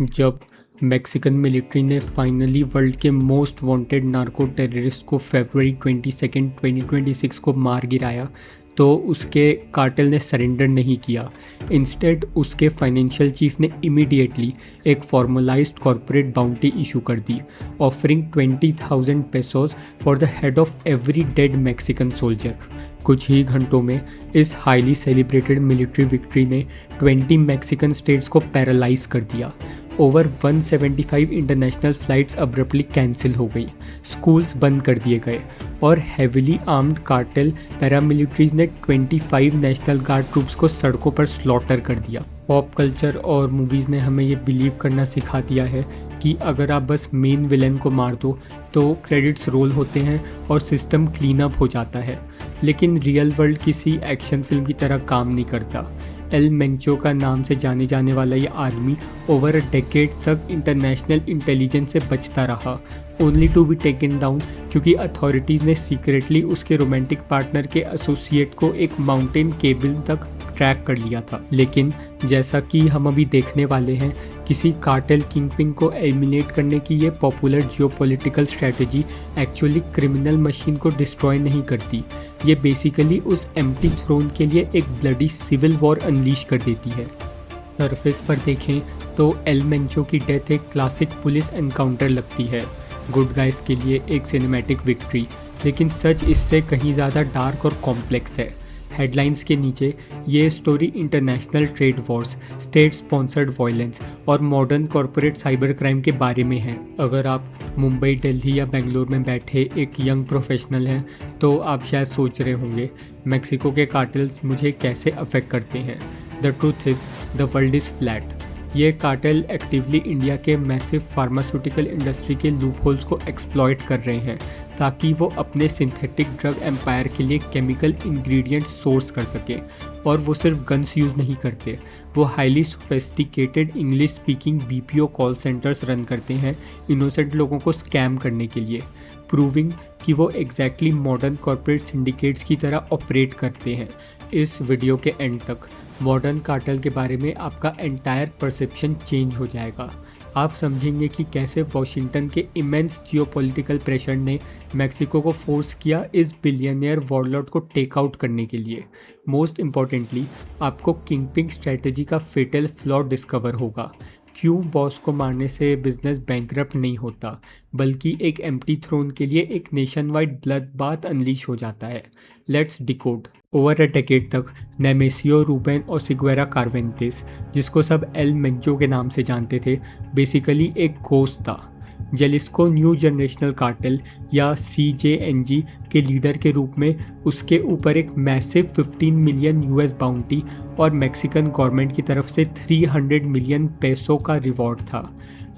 जब Mexican military ने finally world के मोस्ट वांटेड नार्को टेररिस्ट को फरवरी 22, 2026 को मार गिराया तो उसके कार्टेल ने सरेंडर नहीं किया। इंस्टेड उसके फाइनेंशियल चीफ ने इमीडिएटली एक फॉर्मलाइज्ड कॉर्पोरेट बाउंटी इशू कर दी, offering 20,000 pesos for the head of every dead Mexican soldier. कुछ ही घंटों में इस हाईली सेलिब्रेटेड मिलिट्री विक्ट्री ने 20 मैक्सिकन स्टेट्स को पैरालाइज कर दिया। Over 175 international flights abruptly cancel हो गई, स्कूल्स बंद कर दिए गए और हेविली आर्म्ड कार्टेल पैरामिलिट्रीज ने 25 नेशनल गार्ड ट्रूप्स को सड़कों पर स्लॉटर कर दिया। पॉप कल्चर और मूवीज़ ने हमें ये बिलीव करना सिखा दिया है कि अगर आप बस मेन विलेन को मार दो तो क्रेडिट्स रोल होते हैं और सिस्टम क्लीन अप हो जाता है, लेकिन रियल वर्ल्ड किसी एक्शन फिल्म की तरह काम नहीं करता। एल मेंचो का नाम से जाने जाने वाला ये आदमी ओवर अ डेकेड तक इंटरनेशनल इंटेलिजेंस से बचता रहा, only to be taken down क्योंकि अथॉरिटीज़ ने सीक्रेटली उसके रोमांटिक पार्टनर के एसोसिएट को एक माउंटेन केबल तक ट्रैक कर लिया था। लेकिन जैसा कि हम अभी देखने वाले हैं, किसी कार्टेल किंगपिन को एलिमिनेट करने की ये popular geopolitical strategy actually criminal machine को डिस्ट्रॉय नहीं करती, ये बेसिकली उस एम्प्टी थ्रोन के लिए एक ब्लडी सिविल वॉर अनलीश कर देती है। सरफेस पर देखें तो एल मेंचो की डेथ एक क्लासिक पुलिस एनकाउंटर लगती है, गुड गाइस के लिए एक सिनेमैटिक विक्ट्री, लेकिन सच इससे कहीं ज़्यादा डार्क और कॉम्प्लेक्स है। हेडलाइंस के नीचे ये story international trade Wars, state sponsored violence और मॉडर्न कॉरपोरेट साइबर क्राइम के बारे में है। अगर आप मुंबई, दिल्ली या बेंगलोर में बैठे एक यंग प्रोफेशनल हैं तो आप शायद सोच रहे होंगे मेक्सिको के कार्टेल्स मुझे कैसे अफेक्ट करते हैं। The truth is the world is flat. ये कार्टेल एक्टिवली इंडिया के मैसिव फार्मास्यूटिकल इंडस्ट्री के लूपहोल्स को एक्सप्लॉइट कर रहे हैं ताकि वो अपने सिंथेटिक ड्रग एम्पायर के लिए केमिकल इंग्रेडिएंट सोर्स कर सके। और वो सिर्फ गन्स यूज़ नहीं करते, वो highly sophisticated English speaking BPO call centres run करते हैं इनोसेंट लोगों को स्कैम करने के लिए, प्रूविंग कि वो एग्जैक्टली मॉडर्न कॉर्पोरेट सिंडिकेट्स की तरह ऑपरेट करते हैं। इस वीडियो के एंड तक मॉडर्न कार्टेल के बारे में आपका एंटायर परसेप्शन चेंज हो जाएगा। आप समझेंगे कि कैसे वॉशिंगटन के इमेंस जियोपॉलिटिकल प्रेशर ने मैक्सिको को फोर्स किया इस बिलियनियर वॉरलॉर्ड को टेक आउट करने के लिए। मोस्ट इम्पॉर्टेंटली, आपको किंगपिन स्ट्रैटेजी का फेटल फ्लॉ डिस्कवर होगा। क्यों बॉस को मारने से बिजनेस बैंकरप्ट नहीं होता, बल्कि एक एम्प्टी थ्रोन के लिए एक nation wide blood bath unleash हो जाता है। Let's decode. Over a decade तक नेमेसियो रूबेन और सिग्वेरा कार्वेंटेस, जिसको सब एल मेंचो के नाम से जानते थे, बेसिकली एक घोस्ट था। जेलिस्को न्यू जनरेशनल कार्टेल या CJNG के लीडर के रूप में उसके ऊपर एक मैसिव 15 मिलियन US बाउंटी और मैक्सिकन गवर्नमेंट की तरफ से 300 मिलियन पेसो का रिवॉर्ड था।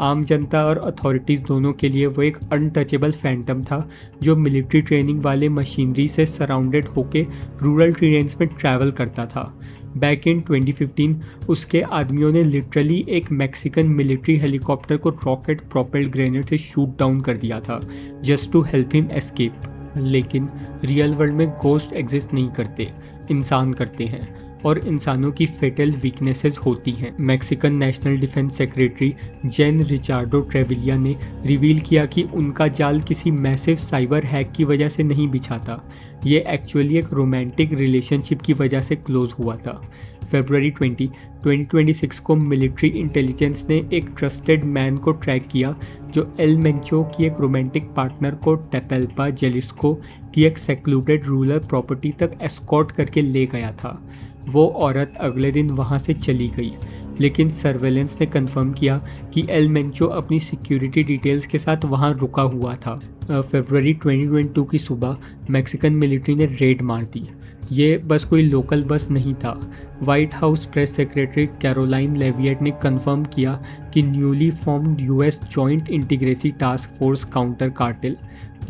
आम जनता और अथॉरिटीज़ दोनों के लिए वो एक अनटचेबल फैंटम था जो मिलिट्री ट्रेनिंग वाले मशीनरी से सराउंडेड होकर रूरल टेरेन्स में ट्रैवल करता था। बैक इन 2015 उसके आदमियों ने लिटरली एक मैक्सिकन मिलिट्री हेलीकॉप्टर को रॉकेट प्रोपेल्ड ग्रेनेड से शूट डाउन कर दिया था just to help him escape. लेकिन रियल वर्ल्ड में घोस्ट एग्जिस्ट नहीं करते, इंसान करते हैं, और इंसानों की फेटल वीकनेसेस होती हैं। मैक्सिकन नेशनल डिफेंस सेक्रेटरी जेन रिचार्डो ट्रेविलिया ने रिवील किया कि उनका जाल किसी मैसिव साइबर हैक की वजह से नहीं बिछा था, ये एक्चुअली एक रोमांटिक रिलेशनशिप की वजह से क्लोज हुआ था। फरवरी 20, 2026 को मिलिट्री इंटेलिजेंस ने एक ट्रस्टेड मैन को ट्रैक किया जो एल मेंचो की एक रोमांटिक पार्टनर को टेपेल्पा जेलिस्को की एक सेक्लूडेड रूरल प्रॉपर्टी तक एस्कॉर्ट करके ले गया था। वो औरत अगले दिन वहाँ से चली गई, लेकिन सर्वेलेंस ने कंफर्म किया कि एल मेंचो अपनी सिक्योरिटी डिटेल्स के साथ वहाँ रुका हुआ था। फरवरी 2022 की सुबह मैक्सिकन मिलिट्री ने रेड मार दी। ये बस कोई लोकल बस नहीं था। White House press secretary Karoline Leavitt ने कंफर्म किया कि newly formed US joint interagency task force counter cartel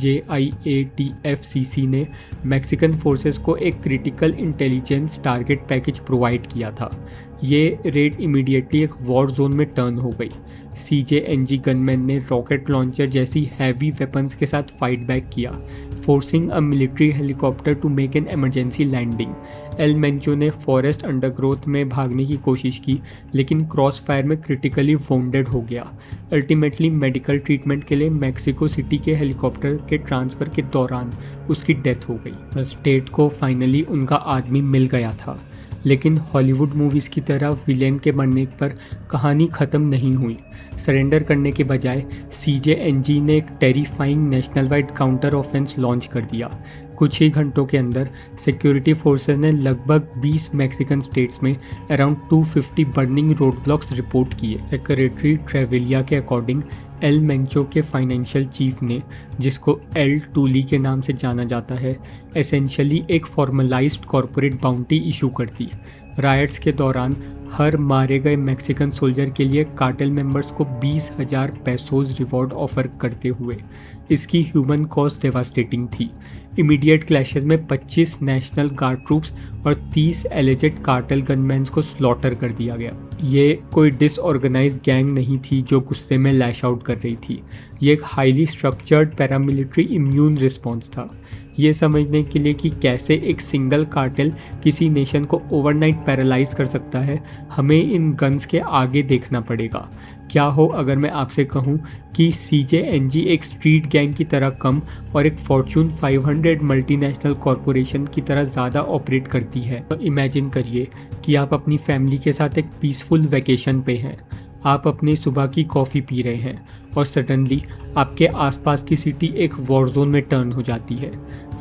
JIATFCC ने मैक्सिकन फोर्सेस को एक critical intelligence target package provide किया था। ये रेड इमीडिएटली एक वॉर जोन में टर्न हो गई। CJNG गनमैन ने रॉकेट लॉन्चर जैसी हैवी वेपन्स के साथ फाइट बैक किया, forcing a military helicopter to make an emergency landing. El मेंचो ने फॉरेस्ट अंडरग्रोथ में भागने की कोशिश की, लेकिन क्रॉस फायर में क्रिटिकली वोंडेड हो गया। अल्टीमेटली मेडिकल ट्रीटमेंट के लिए मैक्सिको सिटी के हेलीकॉप्टर के ट्रांसफ़र के दौरान उसकी डेथ हो गई। स्टेट को फाइनली उनका आदमी मिल गया था, लेकिन हॉलीवुड मूवीज़ की तरह विलेन के मरने पर कहानी ख़त्म नहीं हुई। सरेंडर करने के बजाय CJNG ने एक terrifying national wide counter offence launch कर दिया। कुछ ही घंटों के अंदर सिक्योरिटी फोर्सेस ने लगभग 20 मैक्सिकन स्टेट्स में around 250 burning road blocks report किए। सेक्रेटरी ट्रेविलिया के अकॉर्डिंग एल मेंचो के फाइनेंशियल चीफ ने, जिसको एल टूली के नाम से जाना जाता है, एसेंशियली एक फॉर्मलाइज्ड कॉरपोरेट बाउंटी इशू कर दी। रायट्स के दौरान हर मारे गए मैक्सिकन सोल्जर के लिए कार्टेल मेंबर्स को 20,000 पेसोज रिवॉर्ड ऑफर करते हुए। इसकी ह्यूमन कॉस्ट डेवास्टेटिंग थी। इमीडिएट क्लैशेस में 25 नेशनल गार्ड ट्रूप्स और 30 एलिजेड कार्टेल गनमैन्स को स्लॉटर कर दिया गया। ये कोई डिसऑर्गेनाइज्ड गैंग नहीं थी जो गुस्से में लैश आउट कर रही थी। ये एक highly structured paramilitary immune response था। ये समझने के लिए कि कैसे एक सिंगल कार्टेल किसी नेशन को ओवरनाइट पैरालाइज कर सकता है, हमें इन गन्स के आगे देखना पड़ेगा। क्या हो अगर मैं आपसे कहूँ कि CJNG एक स्ट्रीट गैंग की तरह कम और एक फॉर्च्यून 500 मल्टीनेशनल कॉरपोरेशन की तरह ज़्यादा ऑपरेट करती है। तो इमेजिन करिए कि आप अपनी फैमिली के साथ एक पीसफुल वैकेशन पे हैं, आप अपनी सुबह की कॉफ़ी पी रहे हैं और सडनली आपके आसपास की सिटी एक वॉर जोन में टर्न हो जाती है।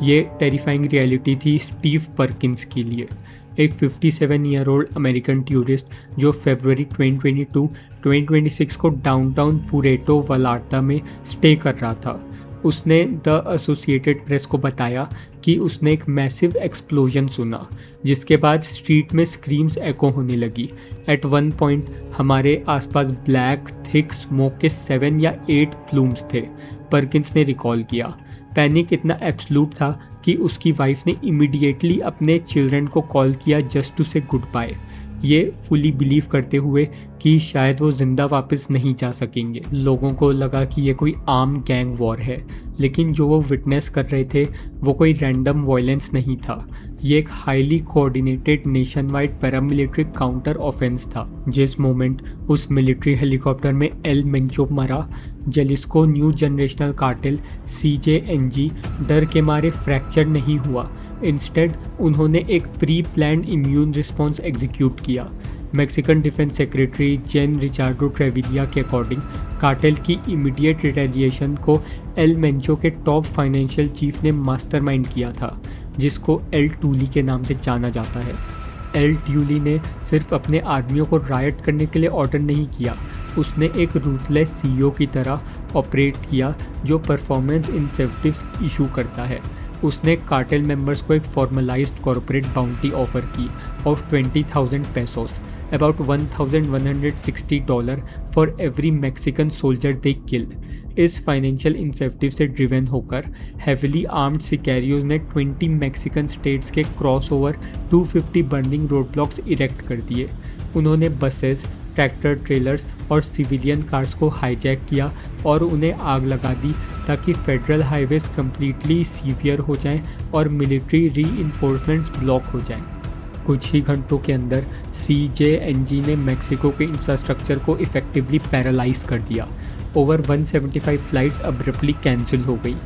ये टेरिफाइंग रियलिटी थी स्टीव पर्किंस के लिए, एक 57 ईयर ओल्ड अमेरिकन टूरिस्ट जो फरवरी 2022-2026 को डाउनटाउन पुरेटो वलार्ता में स्टे कर रहा था। उसने द एसोसिएटेड प्रेस को बताया कि उसने एक मैसिव एक्सप्लोजन सुना, जिसके बाद स्ट्रीट में स्क्रीम्स एको होने लगी। एट वन पॉइंट हमारे आसपास ब्लैक थिक स्मोक के 7 या 8 प्लूम्स थे, पर्किंस ने रिकॉल किया। पैनिक इतना एब्सोल्यूट था कि उसकी वाइफ ने इमीडिएटली अपने चिल्ड्रन को कॉल किया जस्ट टू से गुड बाय, ये फुली बिलीव करते हुए कि शायद वो ज़िंदा वापस नहीं जा सकेंगे। लोगों को लगा कि ये कोई आम गैंग वॉर है, लेकिन जो वो विटनेस कर रहे थे वो कोई रैंडम वायलेंस नहीं था। ये एक highly coordinated nation wide paramilitary counter offence था। जिस मोमेंट उस मिलिट्री हेलीकॉप्टर में एल मेंचो मरा, जेलिस्को न्यू जनरेशनल कार्टेल CJNG डर के मारे फ्रैक्चर नहीं हुआ। इंस्टेड उन्होंने एक pre planned immune response execute किया। मैक्सिकन डिफेंस सेक्रेटरी जेन रिचार्डो ट्रेविलिया के अकॉर्डिंग कार्टेल की इमीडिएट रिटेलिएशन को एल मेंचो के टॉप फाइनेंशियल चीफ ने मास्टरमाइंड किया था, जिसको एल टूली के नाम से जाना जाता है। एल ट्यूली ने सिर्फ अपने आदमियों को रायट करने के लिए ऑर्डर नहीं किया, उसने एक रूथलेस CEO की तरह ऑपरेट किया जो परफॉर्मेंस इंसेंटिव्स इशू करता है। उसने कार्टेल मेंबर्स को एक फॉर्मलाइज्ड कॉर्पोरेट बाउंटी ऑफर की of 20,000 pesos, about $1,160 for every Mexican soldier they killed. इस फाइनेंशियल इंसेंटिव से ड्रिवन होकर हेविली आर्म्ड सिकेरियोज ने 20 मैक्सिकन स्टेट्स के cross over 250 burning road blocks erect कर दिए। उन्होंने बसेस, ट्रैक्टर ट्रेलर्स और सिविलियन कार्स को हाईजैक किया और उन्हें आग लगा दी ताकि फेडरल हाईवेज कम्प्लीटली सीवियर हो जाएं और मिलिट्री रीइंफोर्समेंट्स ब्लॉक हो जाएं। कुछ ही घंटों के अंदर CJNG ने मैक्सिको के इंफ्रास्ट्रक्चर को इफेक्टिवली पैरालाइज कर दिया। ओवर 175 फ्लाइट्स अब्रप्टली कैंसिल हो गई,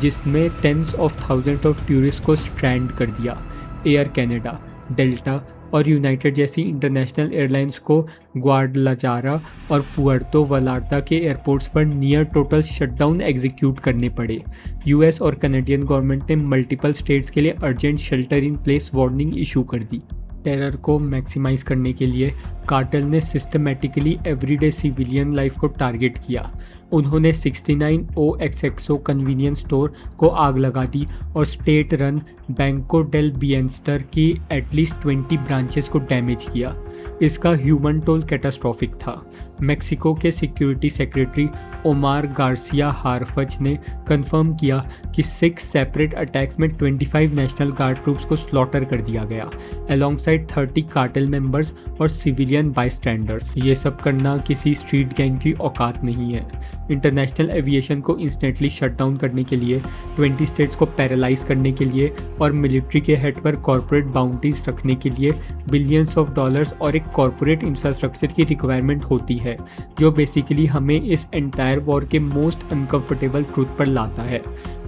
जिसमें tens of thousand of tourist को स्ट्रैंड कर दिया। एयर कनाडा, डेल्टा और यूनाइटेड जैसी इंटरनेशनल एयरलाइंस को ग्वाडलाजारा और पुएर्तो वलार्ता के एयरपोर्ट्स पर नियर टोटल शटडाउन एग्जीक्यूट करने पड़े। US और कनाडियन गवर्नमेंट ने मल्टीपल स्टेट्स के लिए urgent shelter in place warning issue कर दी। टेरर को मैक्सिमाइज करने के लिए कार्टेल ने सिस्टमेटिकली एवरीडे सिविलियन लाइफ को टारगेट किया। उन्होंने 69 OXXO कन्वीनियंस स्टोर को आग लगा दी और स्टेट रन बैंको डेल बियंस्टर की एटलीस्ट 20 ब्रांचेस को डैमेज किया। इसका ह्यूमन टोल कैटास्ट्रॉफिक था। मेक्सिको के सिक्योरिटी सेक्रेटरी ओमार गार्सिया हार्फज ने कंफर्म किया कि 6 सेपरेट अटैक्स में 25 नेशनल गार्ड ट्रूप्स को स्लॉटर कर दिया गया, अलोंगसाइड 30 कार्टेल मेंबर्स और सिविलियन बायस्टैंडर्स। ये सब करना किसी स्ट्रीट गैंग की औकात नहीं है। इंटरनेशनल एविएशन को इंस्टेंटली शट डाउन करने के लिए, 20 स्टेट्स को पैरालाइज करने के लिए और मिलिट्री के हेड पर कॉर्पोरेट बाउंटीज रखने के लिए बिलियंस ऑफ डॉलर्स और एक कॉर्पोरेट इंफ्रास्ट्रक्चर की रिक्वायरमेंट होती है, जो बेसिकली हमें इस एंटायर वॉर के मोस्ट अनकंफर्टेबल ट्रूथ पर लाता है।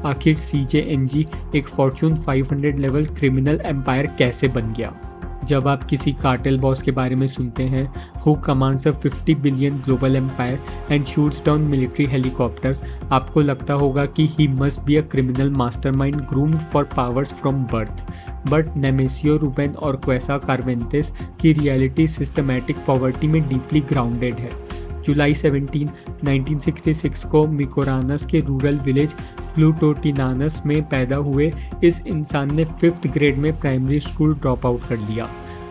आखिर CJNG एक फॉर्च्यून 500 लेवल क्रिमिनल एम्पायर कैसे बन गया? जब आप किसी कार्टेल बॉस के बारे में सुनते हैं, who commands a 50 billion global empire and shoots down military helicopters, आपको लगता होगा कि he must be a criminal mastermind groomed for powers from birth. But Nemesio Ruben और क्वेसा कार्वेंटेस की रियलिटी सिस्टमैटिक पॉवर्टी में डीपली ग्राउंडेड है। जुलाई 17, 1966 को मिकोरानस के रूरल विलेज प्लूटोटिनानस में पैदा हुए इस इंसान ने 5th ग्रेड में प्राइमरी स्कूल ड्रॉप आउट कर लिया,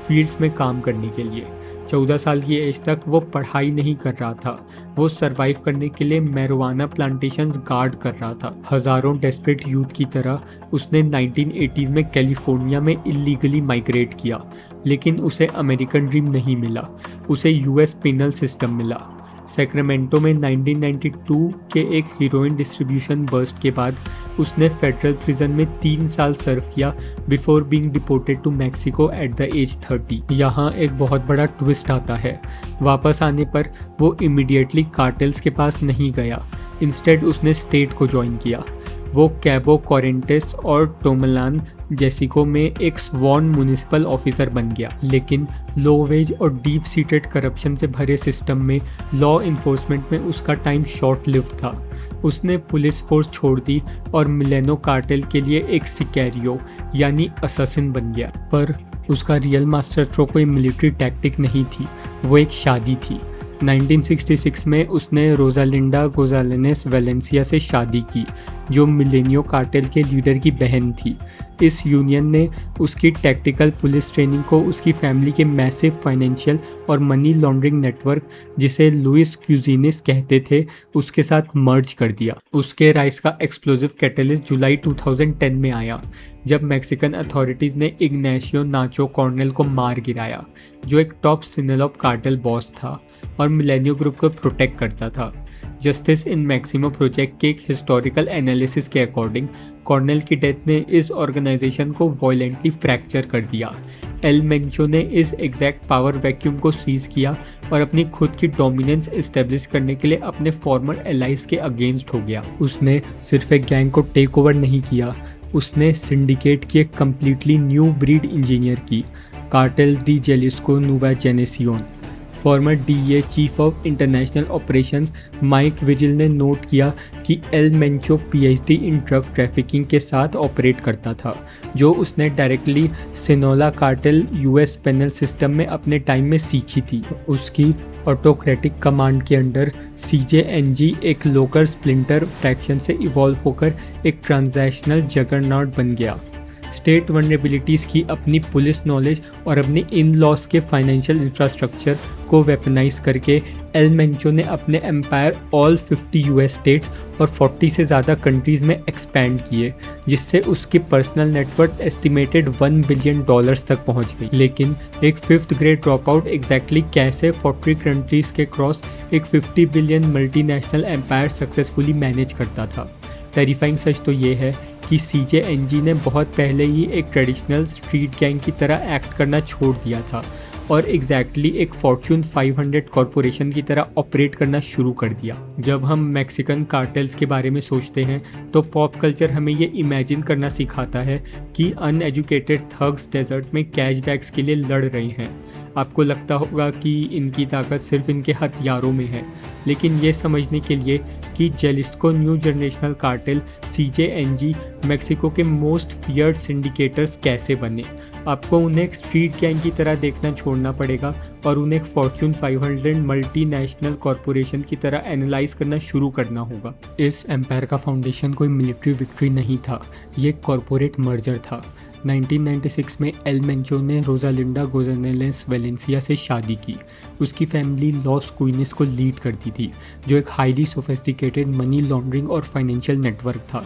फील्ड्स में काम करने के लिए। 14 साल की एज तक वो पढ़ाई नहीं कर रहा था, वो सरवाइव करने के लिए मैरिजुआना प्लांटेशंस गार्ड कर रहा था। हज़ारों डेस्परेट यूथ की तरह उसने 1980s में कैलिफोर्निया में इलीगली माइग्रेट किया, लेकिन उसे अमेरिकन ड्रीम नहीं मिला, उसे US पिनल सिस्टम मिला। सैक्रामेंटो में 1992 के एक हीरोइन डिस्ट्रीब्यूशन बर्स्ट के बाद उसने फेडरल प्रिजन में 3 साल सर्व किया before being deported to Mexico at the age 30। यहाँ एक बहुत बड़ा ट्विस्ट आता है। वापस आने पर वो इमीडिएटली कार्टेल्स के पास नहीं गया, इंस्टेड उसने स्टेट को ज्वाइन किया। वो कैबो कॉरेंटेस और टोमलान जेसिको में एक स्वॉन म्युनिसिपल ऑफिसर बन गया, लेकिन लो वेज और डीप सीटेड करप्शन से भरे सिस्टम में लॉ इन्फोर्समेंट में उसका टाइम शॉर्ट लिव्ड था। उसने पुलिस फोर्स छोड़ दी और मिलेनो कार्टेल के लिए एक सिकैरियो यानी असैसिन बन गया। पर उसका रियल मास्टर स्ट्रोक कोई मिलिट्री टैक्टिक नहीं थी, वो एक शादी थी। 1966 में उसने रोजालिंडा गोजालेनेस वेलेंसिया से शादी की, जो मिलेनियो कार्टेल के लीडर की बहन थी। इस यूनियन ने उसकी टैक्टिकल पुलिस ट्रेनिंग को उसकी फैमिली के मैसिव फाइनेंशियल और मनी लॉन्ड्रिंग नेटवर्क, जिसे लुइस क्यूजिनिस कहते थे, उसके साथ मर्ज कर दिया। उसके राइज का एक्सप्लोजिव कैटलिस्ट जुलाई 2010 में आया, जब मैक्सिकन अथॉरिटीज़ ने इग्नेशियो नाचो कॉर्नेल को मार गिराया, जो एक टॉप सिनेलॉप कार्टेल बॉस था और मिलेनियो ग्रुप को प्रोटेक्ट करता था। जस्टिस इन मैक्सिमो प्रोजेक्ट के एक हिस्टोरिकल एनालिसिस के अकॉर्डिंग कॉर्नेल की डेथ ने इस ऑर्गेनाइजेशन को वायलेंटली फ्रैक्चर कर दिया। एल मेंचो ने इस एग्जैक्ट पावर वैक्यूम को सीज किया और अपनी खुद की डोमिनेंस एस्टेब्लिश करने के लिए अपने फॉर्मर एलाइज के अगेंस्ट हो गया। उसने सिर्फ एक गैंग को टेक ओवर नहीं किया, उसने सिंडिकेट की एक कम्प्लीटली न्यू ब्रीड इंजीनियर की, Cartel de Jalisco Nueva Generacion. Former DEA chief of international operations Mike Vigil ने नोट किया कि El Mencho PhD in drug trafficking के साथ ऑपरेट करता था, जो उसने directly Sinaloa cartel US penal system में अपने टाइम में सीखी थी। उसकी ऑटोक्रेटिक कमांड के अंडर CJNG एक लोकल स्प्लिंटर फ्रैक्शन से इवॉल्व होकर एक ट्रांजैक्शनल जगरनॉट बन गया। स्टेट वनरेबिलिटीज़ की अपनी पुलिस नॉलेज और अपने इन लॉस के फाइनेंशियल इंफ्रास्ट्रक्चर को वेपनाइज करके एल मेंचो ने अपने एम्पायर ऑल 50 US स्टेट्स और 40 से ज़्यादा कंट्रीज़ में एक्सपैंड किए, जिससे उसकी पर्सनल नेटवर्थ एस्टिमेटेड $1 बिलियन तक पहुंच गई। लेकिन एक 5th grade drop out exactly कैसे 40 कंट्रीज़ के क्रॉस एक 50 billion multinational empire successfully manage करता था। टेरिफाइंग सच तो ये है कि CJNG ने बहुत पहले ही एक ट्रेडिशनल स्ट्रीट गैंग की तरह एक्ट करना छोड़ दिया था और एग्जैक्टली एक फॉर्च्यून 500 कॉरपोरेशन की तरह ऑपरेट करना शुरू कर दिया। जब हम मैक्सिकन कार्टेल्स के बारे में सोचते हैं तो पॉप कल्चर हमें ये इमेजिन करना सिखाता है कि अनएजुकेटेड थग्स डेजर्ट में कैशबैक्स के लिए लड़ रहे हैं। आपको लगता होगा कि इनकी ताकत सिर्फ इनके हथियारों में है, लेकिन ये समझने के लिए कि Jalisco new generational cartel CJNG Mexico के मोस्ट फियर्ड सिंडिकेटर्स कैसे बने, आपको उन्हें एक स्ट्रीट गैंग की तरह देखना छोड़ना पड़ेगा और उन्हें एक फॉर्च्यून 500 मल्टीनेशनल कॉरपोरेशन की तरह एनालाइज करना शुरू करना होगा। इस एम्पायर का फाउंडेशन कोई मिलिट्री विक्ट्री नहीं था, ये कॉरपोरेट मर्जर था। 1996 में एल मेंचो ने रोजालिंडा गोंजालेस वेलेंसिया से शादी की। उसकी फैमिली लॉस क्विनिस को लीड करती थी, जो एक हाईली सोफिस्टिकेटेड मनी लॉन्ड्रिंग और फाइनेंशियल नेटवर्क था।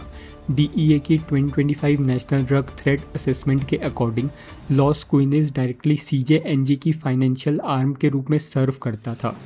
DEA की 2025 नेशनल ड्रग थ्रेट असेसमेंट के अकॉर्डिंग लॉस क्विनिस डायरेक्टली CJNG की फाइनेंशियल आर्म के रूप में सर्व करता था।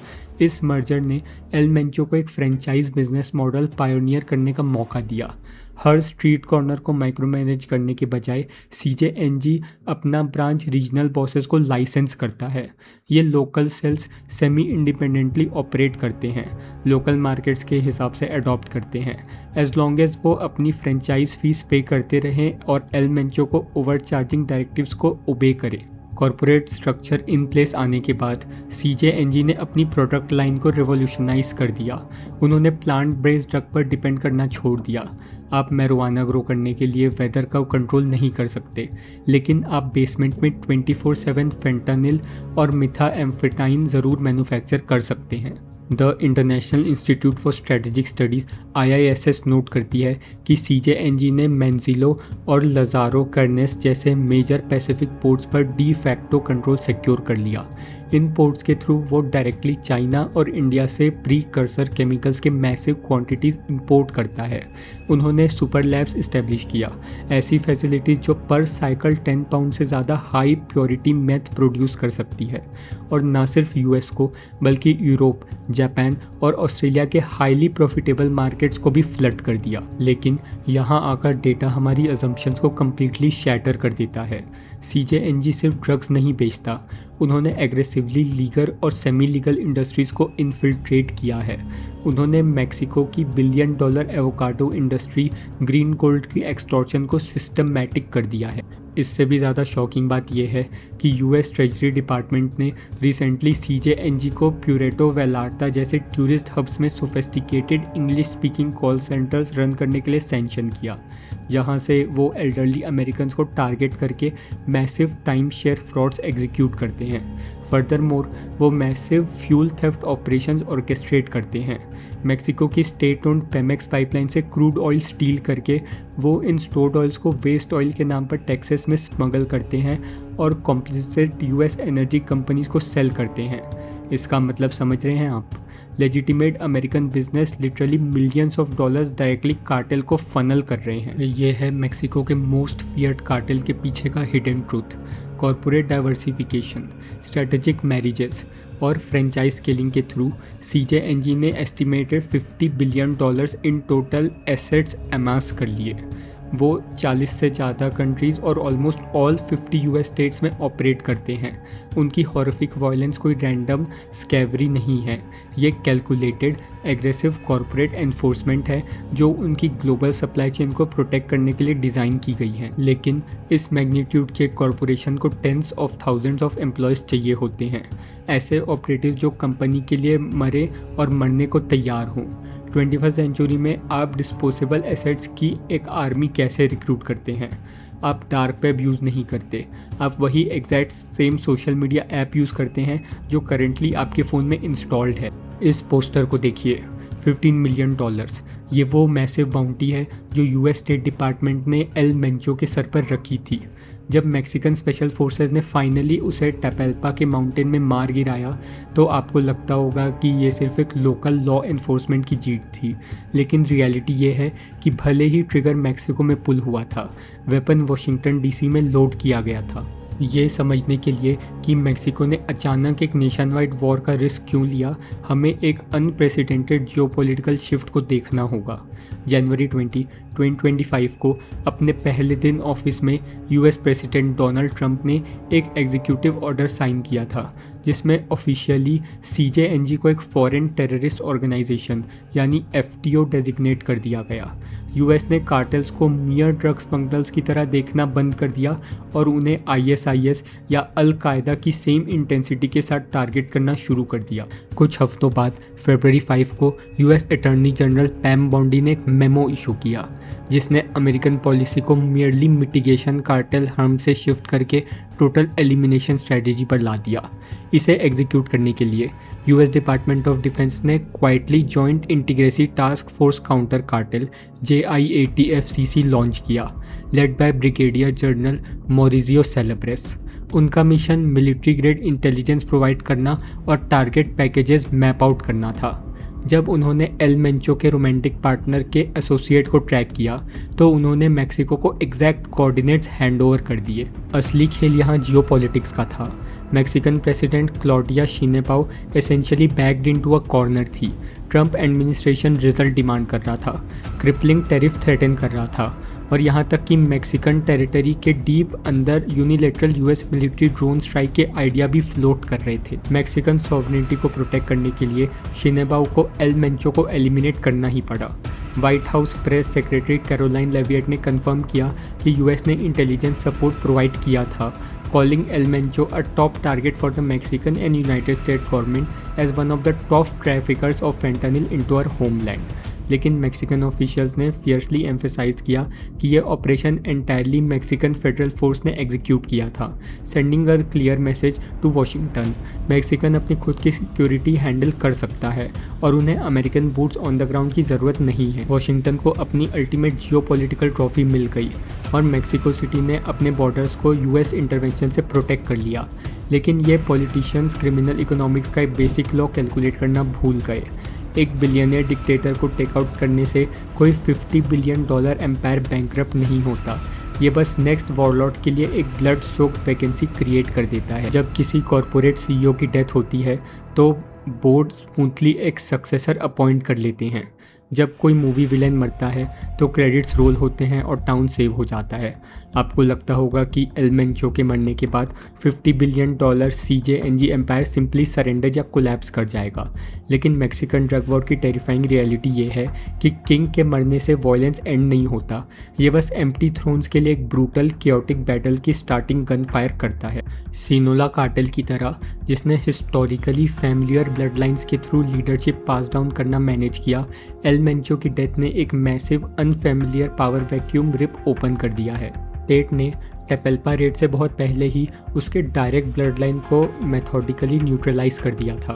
इस मर्जर ने एल मेंचो को एक फ्रेंचाइज बिजनेस मॉडल पायोनियर करने का मौका दिया। हर स्ट्रीट कॉर्नर को माइक्रो मैनेज करने के बजाय CJNG अपना ब्रांच रीजनल बॉसेस को लाइसेंस करता है। ये local cells semi independently operate करते हैं, लोकल मार्केट्स के हिसाब से अडॉप्ट करते हैं, एज लॉन्ग एज वो अपनी फ्रेंचाइज फीस पे करते रहें और एल मेंचो को ओवर चार्जिंग डायरेक्टिव्स को ओबे करें। कॉरपोरेट स्ट्रक्चर इन प्लेस आने के बाद CJNG ने अपनी प्रोडक्ट लाइन को रिवॉल्यूशनाइज कर दिया। उन्होंने प्लांट बेस्ड ड्रग पर डिपेंड करना छोड़ दिया। आप मैरिजुआना ग्रो करने के लिए वेदर का कंट्रोल नहीं कर सकते, लेकिन आप बेसमेंट में 24/7 फेंटानिल और मिथाएम्फेटाइन ज़रूर मैन्युफैक्चर कर सकते हैं। The international institute for strategic studies IISS note करती है कि CJNG ने मेंजिलो और लजारो कर्नेस जैसे मेजर पैसिफिक पोर्ट्स पर डी फैक्टो कंट्रोल सिक्योर कर लिया। इन पोर्ट्स के थ्रू वो डायरेक्टली चाइना और इंडिया से प्रीकर्सर केमिकल्स के मैसिव क्वांटिटीज़ इंपोर्ट करता है। उन्होंने सुपर लैब्स इस्टेब्लिश किया, ऐसी फैसिलिटीज़ जो पर साइकिल 10 पाउंड से ज़्यादा हाई प्योरिटी मेथ प्रोड्यूस कर सकती है, और ना सिर्फ US को बल्कि यूरोप, जापान और ऑस्ट्रेलिया के हाईली प्रॉफिटेबल मार्केट्स को भी फ्लड कर दिया। लेकिन यहाँ आकर डेटा हमारी अजम्पशंस को कम्प्लीटली शैटर कर देता है। CJNG सिर्फ ड्रग्स नहीं बेचता, उन्होंने एग्रेसिवली लीगल और सेमी लीगल इंडस्ट्रीज़ को इन्फिल्ट्रेट किया है। उन्होंने मेक्सिको की $1 billion avocado industry green gold की एक्सटॉर्शन को सिस्टमैटिक कर दिया है। इससे भी ज़्यादा शॉकिंग बात यह है कि US ट्रेजरी डिपार्टमेंट ने रिसेंटली CJNG को प्यूरेटो वेलार्टा जैसे टूरिस्ट हब्स में sophisticated English speaking call centres run करने के लिए सैंक्शन किया, जहां से वो एल्डरली अमेरिकन्स को टारगेट करके massive time share frauds execute करते हैं। फर्दरमोर वो massive fuel theft operations orchestrate करते हैं। मेक्सिको की स्टेट ओन्ड पेमेक्स पाइपलाइन से क्रूड ऑयल स्टील करके वो इन स्टोर्ड ऑयल्स को वेस्ट ऑयल के नाम पर टेक्सास में स्मगल करते हैं और कॉम्प्लिसिट US एनर्जी कंपनीज को सेल करते हैं। इसका मतलब समझ रहे हैं आप? Legitimate American business literally millions of dollars directly cartel को फनल कर रहे हैं। ये है मेक्सिको के मोस्ट फियर्ड कार्टेल के पीछे का hidden truth. Corporate diversification, strategic marriages और फ्रेंचाइज स्केलिंग के थ्रू CJNG ने estimated $50 billion in total assets amass कर लिए। वो 40 से ज़्यादा कंट्रीज़ और ऑलमोस्ट ऑल 50 US स्टेट्स में ऑपरेट करते हैं। उनकी हॉरिफिक वायलेंस कोई रैंडम स्कैवरी नहीं है, ये कैलकुलेटेड एग्रेसिव कॉरपोरेट एनफोर्समेंट है जो उनकी ग्लोबल सप्लाई चेन को प्रोटेक्ट करने के लिए डिज़ाइन की गई है। लेकिन इस मैग्नीट्यूड के कॉरपोरेशन को tens of thousands of employees चाहिए होते हैं, ऐसे ऑपरेटिव जो कंपनी के लिए मरे और मरने को तैयार हों। 21st सेंचुरी में आप डिस्पोजेबल एसेट्स की एक आर्मी कैसे रिक्रूट करते हैं? आप डार्क वेब यूज़ नहीं करते, आप वही exact same social media app use करते हैं जो करेंटली आपके फ़ोन में इंस्टॉल्ड है। इस पोस्टर को देखिए, $15 मिलियन। ये वो मैसिव बाउंटी है जो US स्टेट डिपार्टमेंट ने एल मेंचो के सर पर रखी थी। जब मैक्सिकन स्पेशल फोर्सेस ने फाइनली उसे टैपेल्पा के माउंटेन में मार गिराया तो आपको लगता होगा कि ये सिर्फ एक लोकल लॉ एनफोर्समेंट की जीत थी, लेकिन रियलिटी ये है कि भले ही ट्रिगर मैक्सिको में पुल हुआ था, वेपन वॉशिंगटन DC में लोड किया गया था। ये समझने के लिए कि मैक्सिको ने अचानक एक नेशन वाइड वॉर का रिस्क क्यों लिया, हमें एक अनप्रेसिडेंटेड जियोपॉलिटिकल शिफ्ट को देखना होगा। जनवरी 20, 2025 को अपने पहले दिन ऑफिस में US प्रेसिडेंट डोनाल्ड ट्रंप ने एक एग्जीक्यूटिव ऑर्डर साइन किया था जिसमें ऑफिशियली CJNG को एक फॉरेन टेररिस्ट ऑर्गेनाइजेशन यानी FTO डेजिग्नेट कर दिया गया। US ने कार्टेल्स को मियर ड्रग स्मगलर्स की तरह देखना बंद कर दिया और उन्हें ISIS या अल कायदा की सेम इंटेंसिटी के साथ टारगेट करना शुरू कर दिया। कुछ हफ्तों बाद फरवरी 5 को US attorney general Pam Bondi ने एक मेमो इशू किया जिसने अमेरिकन पॉलिसी को मियरली मिटिगेशन कार्टेल हार्म से शिफ्ट करके टोटल एलिमिनेशन स्ट्रेटेजी पर ला दिया। इसे एग्जीक्यूट करने के लिए US डिपार्टमेंट ऑफ डिफेंस ने quietly joint interagency task force counter cartel AIATFCC launch किया, led by brigadier general Maurizio Celebres. उनका mission military grade intelligence provide करना और टारगेट पैकेजेस मैप आउट करना था। जब उन्होंने एल मेंचो के रोमांटिक पार्टनर के एसोसिएट को ट्रैक किया तो उन्होंने मैक्सिको को एग्जैक्ट कोऑर्डिनेट्स हैंडओवर कर दिए। असली खेल यहाँ जियोपॉलिटिक्स का था। Mexican president Claudia Sheinbaum essentially backed into a corner थी। ट्रंप एडमिनिस्ट्रेशन रिजल्ट डिमांड कर रहा था, क्रिपलिंग टैरिफ थ्रेटन कर रहा था और यहाँ तक कि मैक्सिकन टेरिटरी के डीप अंदर unilateral US military drone strike के आइडिया भी फ्लोट कर रहे थे। मैक्सिकन सॉवरेनिटी को प्रोटेक्ट करने के लिए शिनेबाओ को एल मेंचो को एलिमिनेट करना ही पड़ा। White House press secretary Karoline Leavitt ने कंफर्म किया कि यूएस ने इंटेलिजेंस सपोर्ट प्रोवाइड किया था, calling El Mencho a top target for the Mexican and United States government as one of the top traffickers of fentanyl into our homeland। लेकिन Mexican officials ने fiercely emphasize किया कि यह operation entirely Mexican federal force ने execute किया था, sending a clear message to Washington. Mexican अपनी खुद की सिक्योरिटी हैंडल कर सकता है और उन्हें American boots on the ground की ज़रूरत नहीं है। वॉशिंगटन को अपनी अल्टीमेट जियोपॉलिटिकल ट्रॉफी मिल गई और मैक्सिको सिटी ने अपने बॉर्डर्स को यूएस इंटरवेंशन से प्रोटेक्ट कर लिया। लेकिन ये पॉलिटिशियंस क्रिमिनल इकोनॉमिक्स का एक बेसिक लॉ कैलकुलेट करना भूल गए। एक बिलियनियर डिक्टेटर को टेकआउट करने से कोई $50 बिलियन एम्पायर बैंकरप्ट नहीं होता। ये बस नेक्स्ट वॉरलॉर्ड के लिए एक ब्लड सोक्ड वैकेंसी क्रिएट कर देता है। जब किसी कॉरपोरेट सीईओ की डेथ होती है तो बोर्ड स्मूथली एक सक्सेसर अपॉइंट कर लेते हैं। जब कोई मूवी विलेन मरता है तो क्रेडिट्स रोल होते हैं और टाउन सेव हो जाता है। आपको लगता होगा कि एल मेंचो के मरने के बाद $50 billion CJNG empire simply surrender या कोलैप्स कर जाएगा। लेकिन मैक्सिकन ड्रग वॉर की टेरिफाइंग रियलिटी ये है कि किंग के मरने से वॉयलेंस एंड नहीं होता, ये बस एम्प्टी थ्रोन्स के लिए एक ब्रूटल क्योटिक बैटल की स्टार्टिंग गन फायर करता है। सिनोला कार्टेल की तरह, जिसने हिस्टोरिकली फैमिलियर ब्लड लाइन्स के थ्रू लीडरशिप पास डाउन करना मैनेज किया, एल मेंचो की डेथ ने एक massive unfamiliar power vacuum rip open कर दिया है। टेट ने टेपेल्पा रेड से बहुत पहले ही उसके डायरेक्ट ब्लड लाइन को मेथोडिकली न्यूट्रलाइज कर दिया था।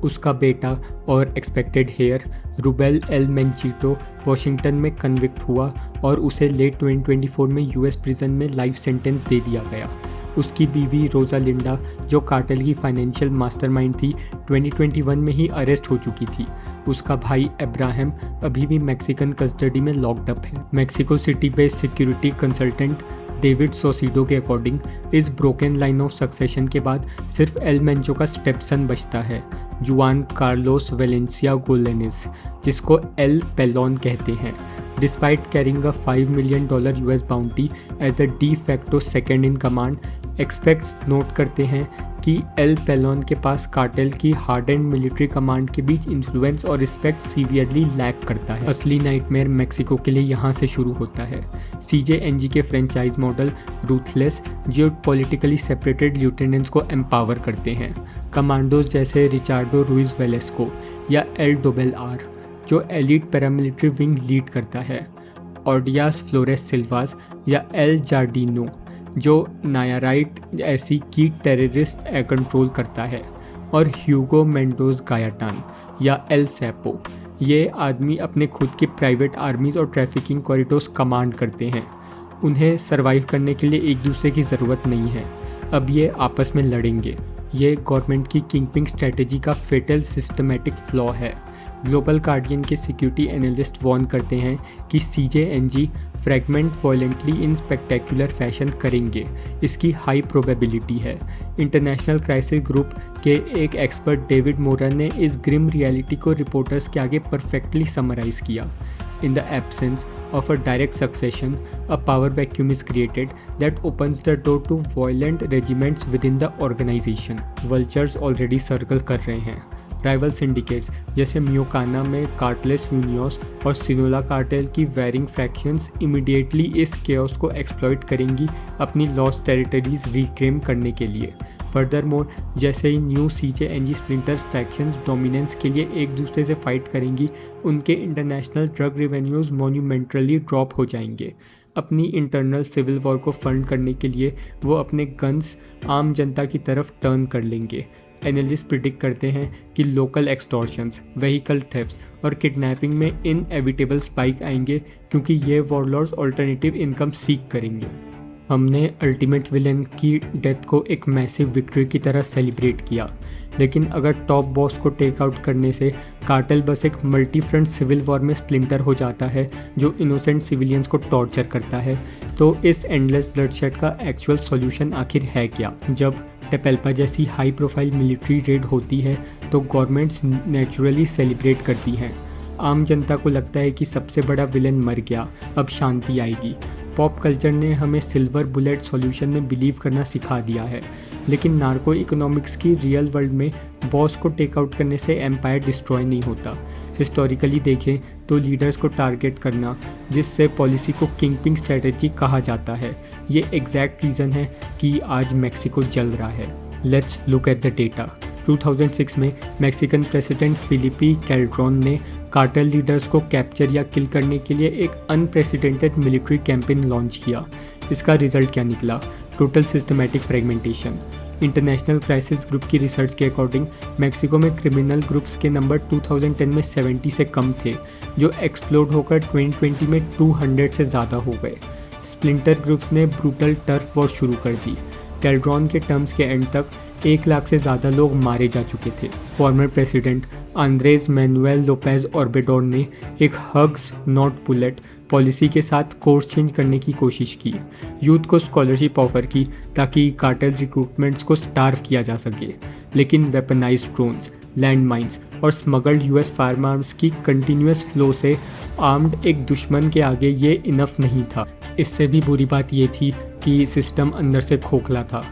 उसका बेटा और expected hair Rubel L मेंचिटो Washington में कन्विक्ट हुआ और उसे लेट 2024 में यूएस प्रिजन में लाइफ सेंटेंस दे दिया गया। उसकी बीवी रोजा लिंडा, जो कार्टेल की फाइनेंशियल मास्टरमाइंड थी, 2021 में ही अरेस्ट हो चुकी थी। उसका भाई अब्राहम अभी भी मैक्सिकन कस्टडी में लॉक्ड अप है। Mexico City based security consultant David Saucedo के अकॉर्डिंग इस ब्रोकन लाइन ऑफ सक्सेशन के बाद सिर्फ एल मेंचो का स्टेपसन बचता है, जुआन कार्लोस वेलेंसिया गोलेनिस, जिसको एल पेलोन कहते हैं। Despite carrying a $5 million US bounty as the de facto second in command, experts note करते हैं कि एल पेलोन के पास कार्टेल की हार्ड एंड मिलिट्री कमांड के बीच इन्फ्लुएंस और रिस्पेक्ट सीवियरली लैक करता है। असली नाइटमेयर मैक्सिको के लिए यहाँ से शुरू होता है। CJNG के फ्रेंचाइज मॉडल रूथलेस जो पॉलिटिकली सेपरेटेड ल्यूटेनेंट्स को एम्पावर करते हैं, कमांडोज जैसे रिचार्डो रुइज वेलेस्को या एल डोबेल आर जो एलिट पैरामिलिट्री विंग लीड करता है, ऑडियास फ्लोरेस सिल्वास या एल जार्डिनो जो नायाराइट ऐसी की टेररिस्ट कंट्रोल करता है, और ह्यूगो मेंडोज गायाटान या एल सैपो। ये आदमी अपने खुद की प्राइवेट आर्मीज़ और ट्रैफिकिंग कॉरिडोर्स कमांड करते हैं। उन्हें सरवाइव करने के लिए एक दूसरे की ज़रूरत नहीं है, अब ये आपस में लड़ेंगे। ये गवर्नमेंट की किंगपिंग स्ट्रेटेजी का फेटल सिस्टमेटिक फ्लॉ है। ग्लोबल गार्डियन के सिक्योरिटी एनालिस्ट वार्न करते हैं कि CJNG फ्रैगमेंट वॉयलेंटली इन स्पेक्टेकुलर फैशन करेंगे, इसकी हाई प्रोबेबिलिटी है। इंटरनेशनल क्राइसिस ग्रुप के एक एक्सपर्ट डेविड मोरर ने इस ग्रिम रियलिटी को रिपोर्टर्स के आगे परफेक्टली समराइज किया। In the absence of a direct succession, a power vacuum is created that opens the door to violent regiments within the organization. Vultures already circle कर रहे हैं। Rival syndicates जैसे मियोकाना में कार्टलेस यूनियोस और सिनोला कार्टेल की वेरिंग फ्रैक्शंस इमीडिएटली इस chaos को exploit करेंगी अपनी लॉस्ट टेरिटरीज रिक्लेम करने के लिए। फर्दरमोर, जैसे ही new CJNG splinter factions dominance के लिए एक दूसरे से फाइट करेंगी, उनके international drug revenues monumentally drop हो जाएंगे। अपनी इंटरनल सिविल वॉर को फंड करने के लिए वो अपने गन्स आम जनता की तरफ टर्न कर लेंगे। एनालिस्ट प्रिडिक्ट करते हैं कि लोकल एक्सटॉर्शंस, व्हीकल थेफ्ट्स और किडनैपिंग में इनएविटेबल स्पाइक आएंगे क्योंकि ये वॉरलॉर्ड्स अल्टरनेटिव इनकम सीक करेंगे। हमने अल्टीमेट विलन की डेथ को एक मैसिव विक्ट्री की तरह सेलिब्रेट किया, लेकिन अगर टॉप बॉस को टेक आउट करने से कार्टेल बस एक मल्टी फ्रंट सिविल वॉर में स्प्लिंटर हो जाता है जो इनोसेंट सिविलियंस को टॉर्चर करता है, तो इस एंडलेस ब्लडशेड का एक्चुअल सॉल्यूशन आखिर है क्या? जब टेपेल्पा जैसी हाई प्रोफाइल मिलिट्री रेड होती है तो गवर्नमेंट्स नेचुरली सेलिब्रेट करती हैं। आम जनता को लगता है कि सबसे बड़ा विलन मर गया, अब शांति आएगी। पॉप कल्चर ने हमें सिल्वर बुलेट सॉल्यूशन में बिलीव करना सिखा दिया है, लेकिन नार्को इकोनॉमिक्स की रियल वर्ल्ड में बॉस को टेक आउट करने से एम्पायर डिस्ट्रॉय नहीं होता। हिस्टोरिकली देखें तो लीडर्स को टारगेट करना, जिससे पॉलिसी को किंगपिन स्ट्रेटजी कहा जाता है, ये एग्जैक्ट रीज़न है कि आज मेक्सिको जल रहा है। Let's look at the data. 2006 में मैक्सिकन प्रेसिडेंट फिलिपी कैल्ड्रॉन ने कार्टेल लीडर्स को कैप्चर या किल करने के लिए एक अनप्रेसिडेंटेड मिलिट्री कैंपेन लॉन्च किया। इसका रिजल्ट क्या निकला? Total systematic fragmentation. International crisis group की रिसर्च के अकॉर्डिंग मेक्सिको में क्रिमिनल ग्रुप्स के नंबर 2010 में 70 से कम थे, जो एक्सप्लोड होकर 2020 में 200 से ज़्यादा हो गए। स्प्लिंटर ग्रुप्स ने ब्रूटल टर्फ वॉर शुरू कर दी। कैल्ड्रॉन के टर्म्स के एंड तक 1 लाख से ज़्यादा लोग मारे जा चुके थे। Former president Andres Manuel Lopez Obrador ने एक हग्स नॉट बुलेट पॉलिसी के साथ कोर्स चेंज करने की कोशिश की। यूथ को स्कॉलरशिप ऑफर की ताकि कार्टेल रिक्रूटमेंट्स को स्टार्व किया जा सके, लेकिन वेपनाइज्ड ड्रोन्स, लैंड माइंस और स्मगल्ड यूएस फार्म आर्म्स की कंटिन्यूस फ्लो से आर्म्ड एक दुश्मन के आगे ये इनफ नहीं था। इससे भी बुरी बात ये थी कि सिस्टम अंदर से खोखला था।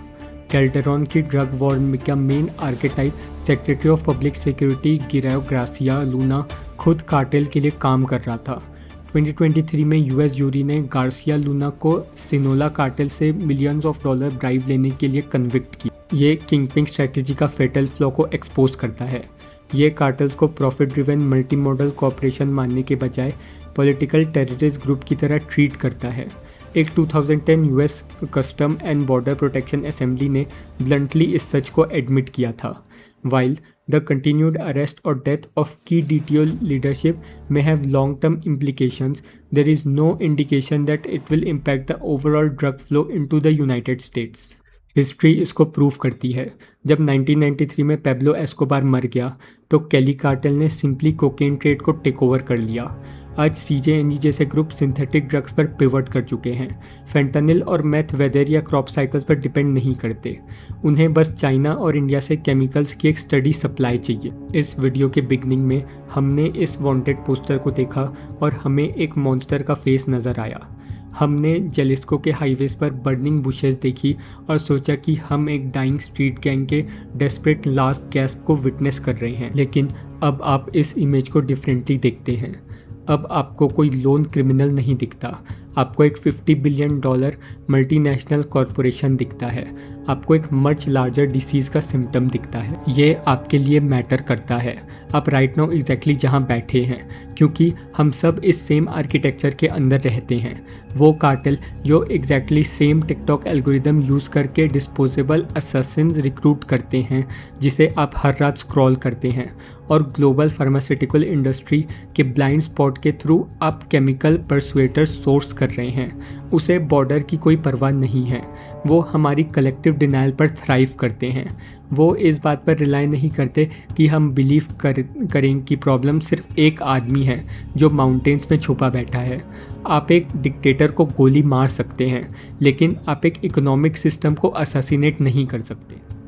कैल्डेरॉन की ड्रग वॉर का main archetype secretary of public security गिरायो ग्रासिया लूना खुद कार्टेल के लिए काम कर रहा था। 2023 में यूएस जूरी ने गार्सिया लूना को सिनोला कार्टेल से मिलियंस ऑफ डॉलर ब्राइब लेने के लिए कन्विक्ट की। ये किंगपिन स्ट्रेटजी का फेटल फ्लॉ को एक्सपोज करता है। ये कार्टेल्स को profit driven multi model corporation मानने के बजाय पॉलिटिकल टेररिस्ट ग्रुप की तरह ट्रीट करता है। एक 2010 US custom and border protection assembly ने ब्लंटली इस सच को एडमिट किया था। While the continued arrest or death of key DTO leadership may have long-term implications, there is no indication that it will impact the overall drug flow into the United States. History इसको prove करती है। जब 1993 में Pablo Escobar मर गया तो केली cartel ने सिंपली कोकेन ट्रेड को टेक ओवर कर लिया। आज CJNG जैसे ग्रुप सिंथेटिक ड्रग्स पर पिवट कर चुके हैं। फेंटानिल और मेथ वेदर या क्रॉप साइकिल्स पर डिपेंड नहीं करते। उन्हें बस चाइना और इंडिया से केमिकल्स की एक स्टडी सप्लाई चाहिए। इस वीडियो के बिगनिंग में हमने इस वांटेड पोस्टर को देखा और हमें एक मॉन्स्टर का फेस नज़र आया। हमने जेलिस्को के हाईवेज पर बर्निंग बुशेस देखी और सोचा कि हम एक डाइंग स्ट्रीट गैंग के डेस्परेट लास्ट गैस्प को विटनेस कर रहे हैं। लेकिन अब आप इस इमेज को डिफरेंटली देखते हैं। अब आपको कोई लोन क्रिमिनल नहीं दिखता, आपको एक $50 बिलियन मल्टीनेशनल कॉरपोरेशन दिखता है, आपको एक मच लार्जर डिसीज़ का सिम्टम दिखता है। ये आपके लिए मैटर करता है, आप राइट नाउ एग्जैक्टली जहाँ बैठे हैं, क्योंकि हम सब इस सेम आर्किटेक्चर के अंदर रहते हैं। वो कार्टेल जो exactly same TikTok algorithm use करके डिस्पोजेबल असैसिन्स रिक्रूट करते हैं जिसे आप हर रात स्क्रॉल करते हैं, और ग्लोबल फार्मास्यूटिकल इंडस्ट्री के ब्लाइंड स्पॉट के थ्रू आप केमिकल परसुएटर सोर्स कर रहे हैं। उसे बॉर्डर की कोई परवाह नहीं है। वो हमारी कलेक्टिव डिनाइल पर थ्राइव करते हैं। वो इस बात पर रिलाई नहीं करते कि हम बिलीव करें कि प्रॉब्लम सिर्फ एक आदमी है जो माउंटेन्स में छुपा बैठा है। आप एक डिक्टेटर को गोली मार सकते हैं, लेकिन आप एक इकोनॉमिक सिस्टम को असैसिनेट नहीं कर सकते।